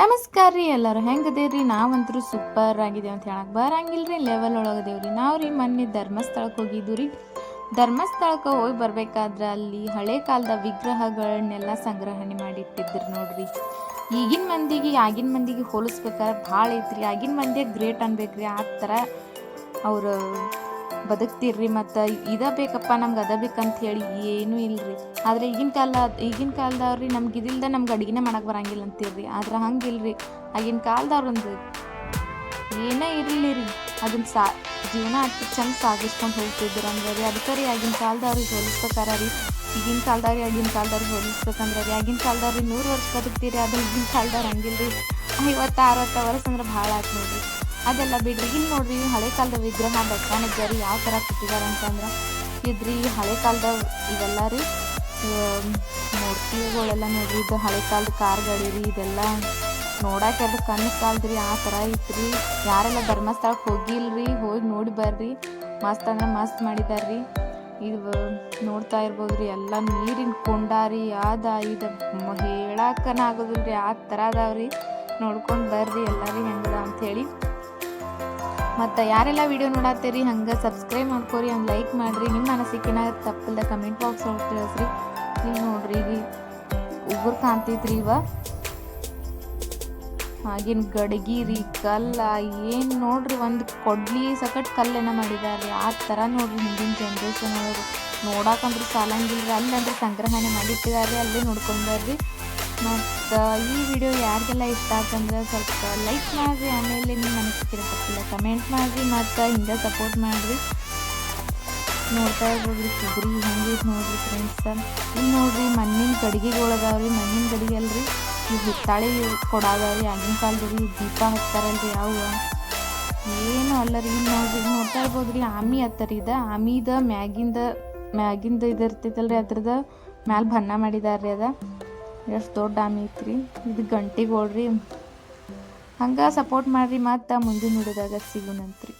ನಮಸ್ಕಾರ ರೀ ಎಲ್ಲರೂ ಹೆಂಗದೇವ್ರಿ. ನಾವಂತರೂ ಸೂಪರ್ ಆಗಿದೇವೆ ಅಂತ ಹೇಳಕ್ಕೆ ಬರಂಗಿಲ್ರಿ, ಲೆವೆಲ್ ಒಳಗದೇವ್ರಿ. ನಾವು ರೀ ಮೊನ್ನೆ ಧರ್ಮಸ್ಥಳಕ್ಕೆ ಹೋಗಿದ್ದು ರೀ. ಧರ್ಮಸ್ಥಳಕ್ಕೆ ಹೋಗಿ ಬರ್ಬೇಕಾದ್ರೆ ಅಲ್ಲಿ ಹಳೆ ಕಾಲದ ವಿಗ್ರಹಗಳನ್ನೆಲ್ಲ ಸಂಗ್ರಹಣೆ ಮಾಡಿಟ್ಟಿದ್ರು ನೋಡ್ರಿ. ಈಗಿನ ಮಂದಿಗೆ ಆಗಿನ ಮಂದಿಗೆ ಹೋಲಿಸ್ಬೇಕಾದ್ರೆ ಭಾಳ ಐತ್ರಿ. ಆಗಿನ ಮಂದಿ ಗ್ರೇಟ್ ಅನ್ಬೇಕ್ರಿ, ಆ ಥರ ಅವ್ರು ಬದುಕ್ತಿರ್ರಿ. ಮತ್ತು ಇದ ಬೇಕಪ್ಪ ನಮ್ಗೆ ಅದ ಬೇಕಂತ ಹೇಳಿ ಏನೂ ಇಲ್ರಿ. ಆದರೆ ಈಗಿನ ಕಾಲದವ್ರಿ ನಮ್ಗೆ ಇದಿಲ್ದ ನಮ್ಗೆ ಅಡುಗೆನೇ ಮಾಡಕ್ಕೆ ಬರಂಗಿಲ್ಲ ಅಂತೀರ್ರಿ. ಆದ್ರೆ ಹಂಗಿಲ್ರಿ, ಆಗಿನ ಕಾಲದವ್ರೊಂದು ಏನೇ ಇರಲಿ ರೀ ಅದನ್ನ ಜೀವನ ಅಷ್ಟು ಚಂದ ಸಾಗಿಸ್ಕೊಂಡು ಹೋಗ್ತಿದ್ರು ಅಂದ್ರೆ ರೀ. ಅದಕ್ಕೆ ರೀ ಆಗಿನ ಕಾಲದವ್ರಿಗೆ ಹೋಲಿಸ್ಬೇಕಾರ ರೀ ಈಗಿನ ಕಾಲದವ್ರಿಗೆ ಹೋಲಿಸ್ಬೇಕಂದ್ರೆ ರೀ ಆಗಿನ ಕಾಲದವ್ರಿಗೆ 100 ವರ್ಷ ಬದುಕ್ತೀರಿ. ಅದು ಈಗಿನ ಕಾಲದವ್ರು ಹಂಗಿಲ್ರಿ, 50-60 ವರ್ಷ ಅಂದ್ರೆ ಭಾಳ ಆಯ್ತು ನೋಡ್ರಿ. ಅದೆಲ್ಲ ಬಿಡ್ರಿ. ಇಲ್ಲಿ ನೋಡ್ರಿ ಹಳೆ ಕಾಲದ ವಿಗ್ರಹ ಬೆಟ್ಟಾಣಿದ್ದಾರೆ ಯಾವ ಥರ ಕೂತಿದ್ದಾರೆ ಅಂತಂದ್ರೆ ಇದ್ರಿ ಹಳೆ ಕಾಲದ ಇವೆಲ್ಲ ರೀ ಮೂರ್ತಿಗಳೆಲ್ಲ ನೋಡ್ರಿ. ಇದು ಹಳೆ ಕಾಲದ ಕಾರ್ಗಳು ರೀ. ಇದೆಲ್ಲ ನೋಡಕ್ಕೆ ಅದು ಕಣ್ಣು ಸಾಲದ್ರಿ, ಆ ಥರ ಐತ್ರಿ. ಯಾರೆಲ್ಲ ಧರ್ಮಸ್ಥಳಕ್ಕೆ ಹೋಗಿಲ್ರಿ ಹೋಗಿ ನೋಡಿ ಬರ್ರಿ, ಮಸ್ತ್ ಅಂದ್ರೆ ಮಸ್ತ್ ಮಾಡಿದಾರ್ರಿ. ಇದು ನೋಡ್ತಾ ಇರ್ಬೋದು ರೀ, ಎಲ್ಲ ನೀರಿನ ಕೊಂಡಾರಿ ಇದು ಹೇಳಕ್ಕನ ಆಗೋದಿಲ್ರಿ, ಆ ಥರ ಅದಾವ್ರಿ. ನೋಡ್ಕೊಂಡು ಬರ್ರಿ ಎಲ್ಲರೂ ಹೆಂಗದ ಅಂಥೇಳಿ. ಮತ್ತು ಯಾರೆಲ್ಲ ವಿಡಿಯೋ ನೋಡತ್ತೀರಿ ಹಂಗೆ ಸಬ್ಸ್ಕ್ರೈಬ್ ಮಾಡ್ಕೊರಿ, ಹಂಗೆ ಲೈಕ್ ಮಾಡಿರಿ. ನಿಮ್ಮ ಅನಿಸಿಕೆನ ತಪ್ಪಿಲ್ದ ಕಮೆಂಟ್ ಬಾಕ್ಸ್ ಒಳಗೆ ತಿಳಿಸ್ರಿ. ಇಲ್ಲಿ ನೋಡ್ರಿ ಈಗ ಉಗುರು ಕಾಣ್ತೈತ್ರಿ. ಆಗಿನ ಗಡ್ಗಿ ರೀ, ಕಲ್ಲ ಏನು ನೋಡ್ರಿ, ಒಂದು ಕೊಡ್ಲಿ ಸಕಟ್ ಕಲ್ಲೇನ ಮಾಡಿದಾರೆ. ಆ ಥರ ನೋಡ್ರಿ ಹಿಂದಿನ ಜನ್ರೇಷನ್ ಒಳಗೆ ನೋಡಕ್ಕಂದ್ರೆ ಸಾಲಂಗಿಲ್ರಿ. ಅಲ್ಲಂದ್ರೆ ಸಂಗ್ರಹಣೆ ಮಾಡಿಟ್ಟಿದ್ದಾರೆ, ಅಲ್ಲೇ ನೋಡ್ಕೊಂಡ್ರಿ. ಮತ್ತು ಈ ವಿಡಿಯೋ ಯಾರಿಗೆಲ್ಲ ಇಷ್ಟ ಆತಂದ್ರೆ ಸ್ವಲ್ಪ ಲೈಕ್ ಮಾಡಿರಿ, ಆಮೇಲೆ ನಿಮ್ಮ ಅನಿಸಿಕೆ ತಪ್ಪಿಲ್ಲ ಕಮೆಂಟ್ ಮಾಡಿರಿ, ಮತ್ತು ಹಿಂಗೆ ಸಪೋರ್ಟ್ ಮಾಡಿರಿ. ನೋಡ್ತಾ ಇರ್ಬೋದ್ರಿ ಕುದುರೆ ಹೆಂಗೈತೆ ನೋಡ್ರಿ ಫ್ರೆಂಡ್ಸ್. ಇಲ್ಲಿ ನೋಡ್ರಿ ಮಣ್ಣಿನ ಗಡಿಗೆಗಳದಾವ್ರಿ, ಮಣ್ಣಿನ ಗಡಿಗೆ ಅಲ್ರಿ ಈ ಹಿತ್ತಾಳಿ ಕೊಡಾದವ್ರಿ. ಆಗಿನ ಕಾಲದವ್ರಿ ದೀಪ ಹಚ್ತಾರಲ್ರಿ, ಯಾವ ಏನು ಅಲ್ಲ ರೀ. ಇಲ್ಲಿ ನೋಡ್ರಿ ನೋಡ್ತಾ ಇರ್ಬೋದ್ರಿ ಆಮಿ ಹತ್ತರಿ. ಆಮಿದ ಮ್ಯಾಗಿಂದ ಇದು ಇರ್ತೈತಲ್ರಿ, ಅದ್ರದ್ದು ಮ್ಯಾಲೆ ಬಣ್ಣ ಮಾಡಿದಾರ್ರಿ. ಎಷ್ಟು ದೊಡ್ಡ ಆಮಿ ಐತ್ರಿ. ಇದು ಗಂಟೆಗಳ್ರಿ. ಹಂಗೆ ಸಪೋರ್ಟ್ ಮಾಡಿರಿ. ಮತ್ತು ಮುಂದಿನ ವಿಡಿಯೋದಾಗ ಸಿಗೋಣಂತ್ರಿ.